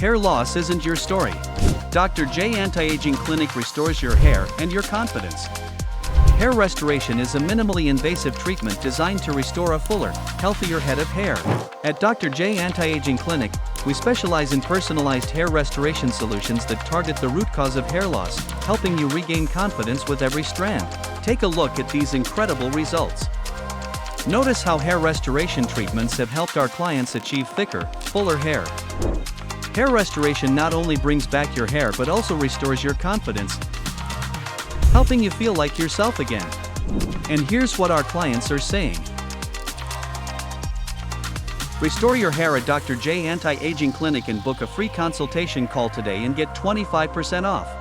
Hair loss isn't your story. Dr. J Anti-Aging Clinic restores your hair and your confidence. Hair restoration is a minimally invasive treatment designed to restore a fuller, healthier head of hair. At Dr. J Anti-Aging Clinic, we specialize in personalized hair restoration solutions that target the root cause of hair loss, helping you regain confidence with every strand. Take a look at these incredible results. Notice how hair restoration treatments have helped our clients achieve thicker, fuller hair. Hair restoration not only brings back your hair but also restores your confidence, helping you feel like yourself again. And here's what our clients are saying. Restore your hair at Dr. J Anti-Aging Clinic and book a free consultation call today and get 25% off.